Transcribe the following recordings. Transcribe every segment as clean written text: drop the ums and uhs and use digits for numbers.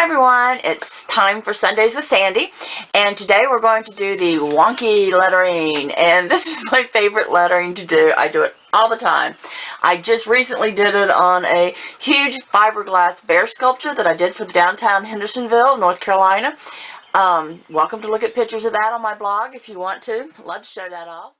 Hi everyone, it's time for Sundays with Sandy, and today we're going to do the wonky lettering, and this is my favorite lettering to do. I do it all the time. I just recently did it on a huge fiberglass bear sculpture that I did for the downtown Hendersonville, North Carolina. Welcome to look at pictures of that on my blog if you want to. I'd love to show that off.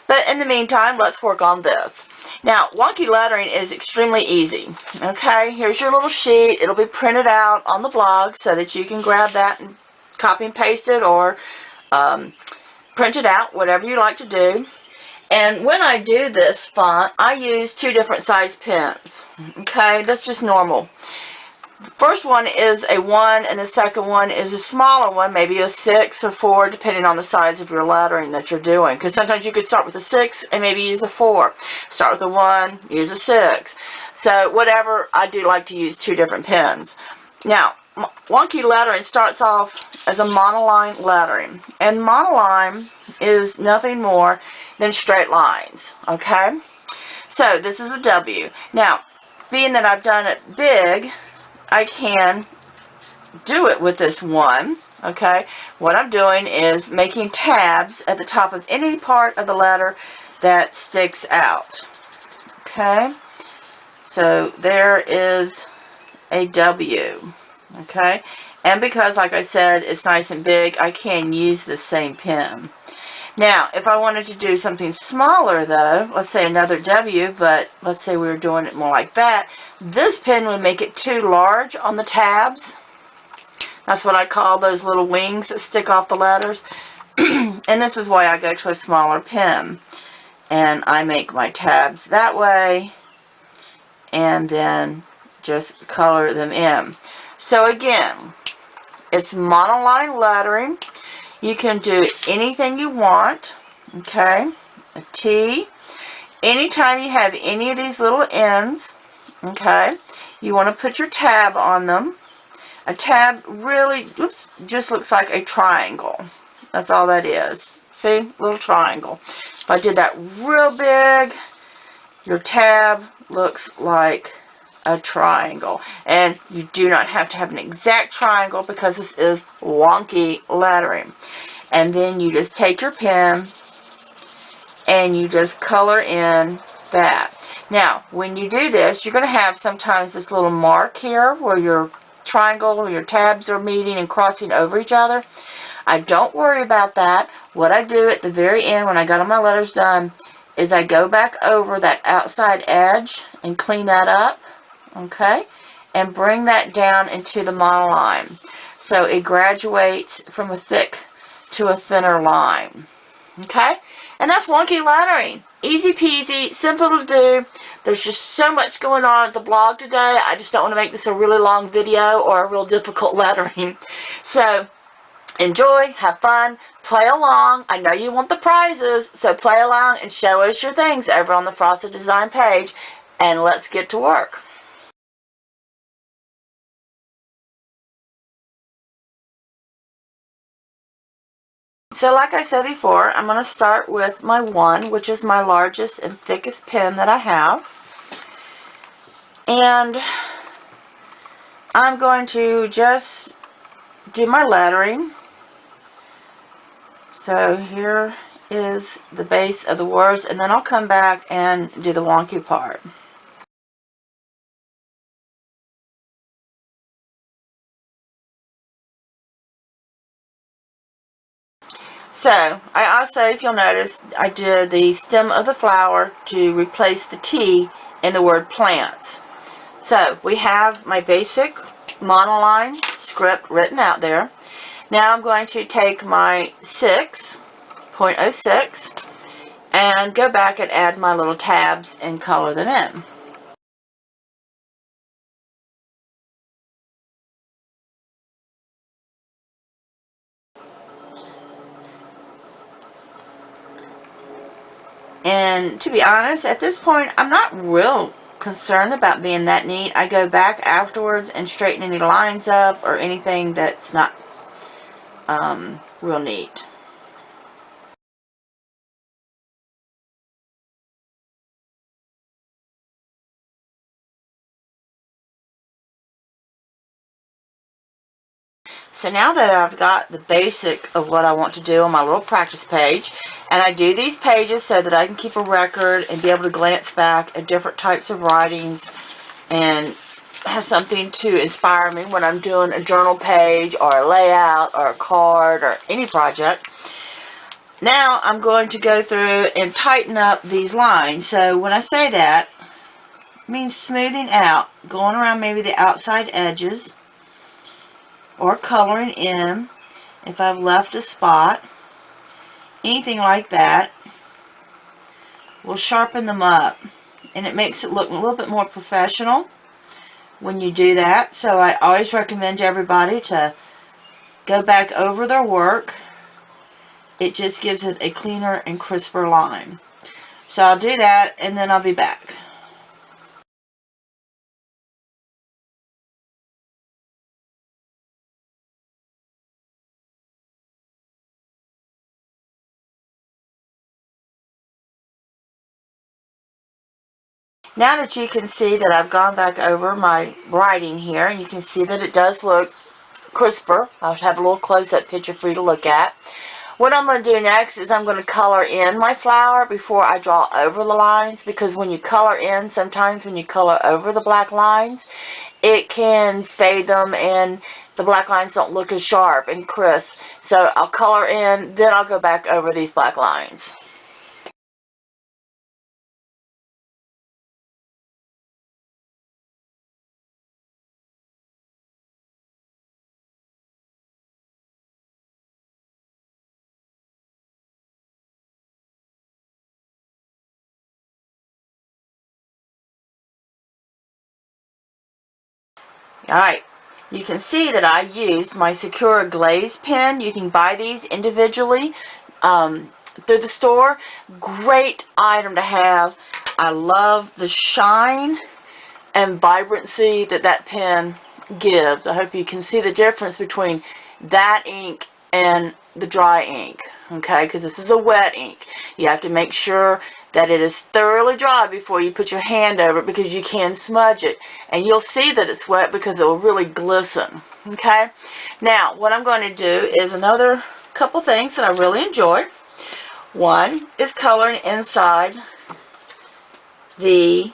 But in the meantime, let's work on this. Now, wonky lettering is extremely easy. Okay, here's your little sheet. It'll be printed out on the blog so that you can grab that and copy and paste it or print it out, whatever you like to do. And when I do this font, I use two different size pens. Okay, that's just normal. First one is a 1 and the second one is a smaller one, maybe a 6 or 4 depending on the size of your lettering that you're doing, because sometimes you could start with a 6 and maybe use a 4, start with a 1, use a 6, so whatever. I do like to use two different pens. Now wonky lettering starts off as a monoline lettering, and monoline is nothing more than straight lines. Okay, so this is a W. Now being that I've done it big, I can do it with this one. Okay, what I'm doing is making tabs at the top of any part of the letter that sticks out. Okay, so there is a W. Okay, and because, like I said, it's nice and big, I can use the same pen. Now, if I wanted to do something smaller, though, let's say another W, but let's say we were doing it more like that, this pen would make it too large on the tabs. That's what I call those little wings that stick off the letters. And this is why I go to a smaller pen. And I make my tabs that way, and then just color them in. So again, it's monoline lettering. You can do anything you want, okay, a T. Anytime you have any of these little ends, okay, you want to put your tab on them. A tab really, just looks like a triangle. That's all that is. See, little triangle. If I did that real big, your tab looks like a triangle. And you do not have to have an exact triangle because this is wonky lettering. And then you just take your pen and you just color in that. Now, when you do this, you're going to have sometimes this little mark here where your triangle or your tabs are meeting and crossing over each other. I don't worry about that. What I do at the very end when I got all my letters done is I go back over that outside edge and clean that up, okay, and bring that down into the monoline. So it graduates from a thick to a thinner line. Okay, and that's wonky lettering. Easy peasy, simple to do. There's just so much going on at the blog today. I just don't want to make this a really long video or a real difficult lettering. So enjoy, have fun, play along. I know you want the prizes, so play along and show us your things over on the Frosted Design page, and let's get to work. So like I said before, I'm going to start with my 1, which is my largest and thickest pen that I have. And I'm going to just do my lettering. So here is the base of the words, and then I'll come back and do the wonky part. So, I also, if you'll notice, I did the stem of the flower to replace the T in the word plants. So, we have my basic monoline script written out there. Now I'm going to take my 6.06 and go back and add my little tabs and color them in. And to be honest, at this point, I'm not real concerned about being that neat. I go back afterwards and straighten any lines up or anything that's not real neat. So now that I've got the basic of what I want to do on my little practice page, and I do these pages so that I can keep a record and be able to glance back at different types of writings and have something to inspire me when I'm doing a journal page or a layout or a card or any project. Now I'm going to go through and tighten up these lines. So when I say that, it means smoothing out, going around maybe the outside edges, or coloring in if I've left a spot. Anything like that will sharpen them up, and it makes it look a little bit more professional when you do that. So I always recommend everybody to go back over their work. It just gives it a cleaner and crisper line. So I'll do that, and then I'll be back. Now that you can see that I've gone back over my writing here, and you can see that it does look crisper. I'll have a little close-up picture for you to look at. What I'm going to do next is I'm going to color in my flower before I draw over the lines, because when you color in, sometimes when you color over the black lines, it can fade them and the black lines don't look as sharp and crisp. So I'll color in, then I'll go back over these black lines. Alright, you can see that I used my Sakura Glaze pen. You can buy these individually through the store. Great item to have. I love the shine and vibrancy that that pen gives. I hope you can see the difference between that ink and the dry ink, okay, because this is a wet ink. You have to make sure that it is thoroughly dry before you put your hand over it, because you can smudge it, and you'll see that it's wet because it will really glisten. Okay, now what I'm going to do is another couple things that I really enjoy. One is coloring inside the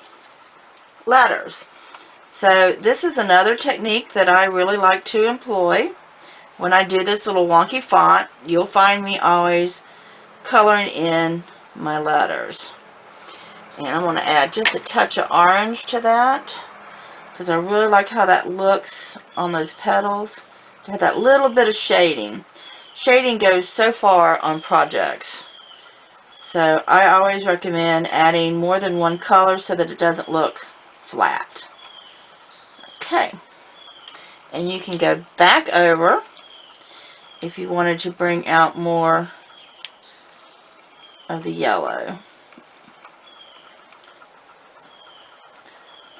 letters. So this is another technique that I really like to employ. When I do this little wonky font, you'll find me always coloring in my letters. And I'm going to add just a touch of orange to that, because I really like how that looks on those petals. To have that little bit of shading. Shading goes so far on projects. So I always recommend adding more than one color so that it doesn't look flat. Okay. And you can go back over if you wanted to bring out more of the yellow.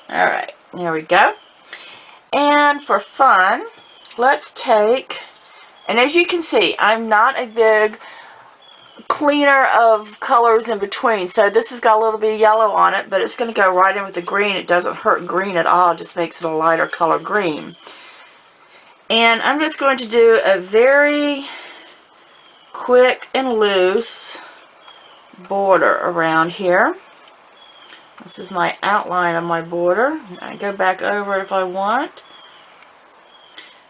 Alright, there we go. And for fun, let's take, and as you can see, I'm not a big cleaner of colors in between, so this has got a little bit of yellow on it, but it's going to go right in with the green. It doesn't hurt green at all, it just makes it a lighter color green. And I'm just going to do a very quick and loose border around here. This is my outline of my border. I go back over it if I want.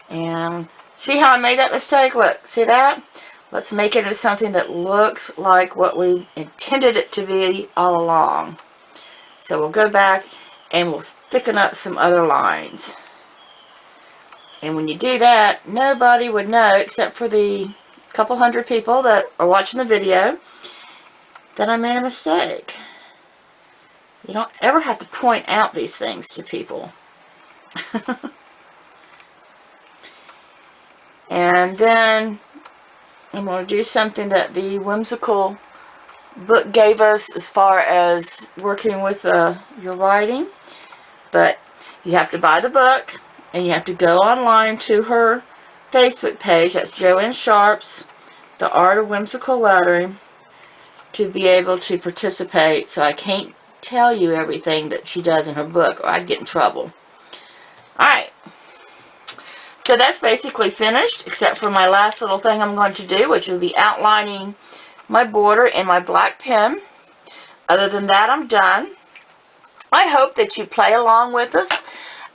And see how I made that mistake? Look, see that? Let's make it into something that looks like what we intended it to be all along. So we'll go back and we'll thicken up some other lines. And when you do that, nobody would know, except for the couple hundred people that are watching the video, that I made a mistake. You don't ever have to point out these things to people. And then I'm going to do something that the whimsical book gave us as far as working with your writing. But you have to buy the book, and you have to go online to her Facebook page. That's Joanne Sharp's The Art of Whimsical Lettering, to be able to participate. So I can't tell you everything that she does in her book, or I'd get in trouble. Alright. So that's basically finished, except for my last little thing I'm going to do, which will be outlining my border in my black pen. Other than that, I'm done. I hope that you play along with us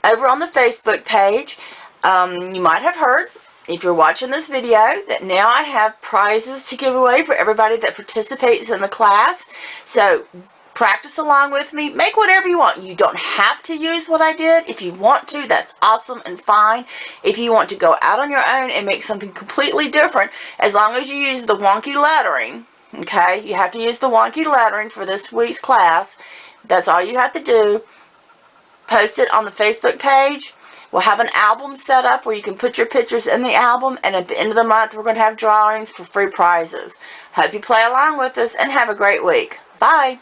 over on the Facebook page. You might have heard, if you're watching this video, that now I have prizes to give away for everybody that participates in the class. So practice along with me. Make whatever you want. You don't have to use what I did. If you want to, that's awesome and fine. If you want to go out on your own and make something completely different, as long as you use the wonky lettering, okay? You have to use the wonky lettering for this week's class. That's all you have to do. Post it on the Facebook page. We'll have an album set up where you can put your pictures in the album, and at the end of the month we're going to have drawings for free prizes. Hope you play along with us and have a great week. Bye.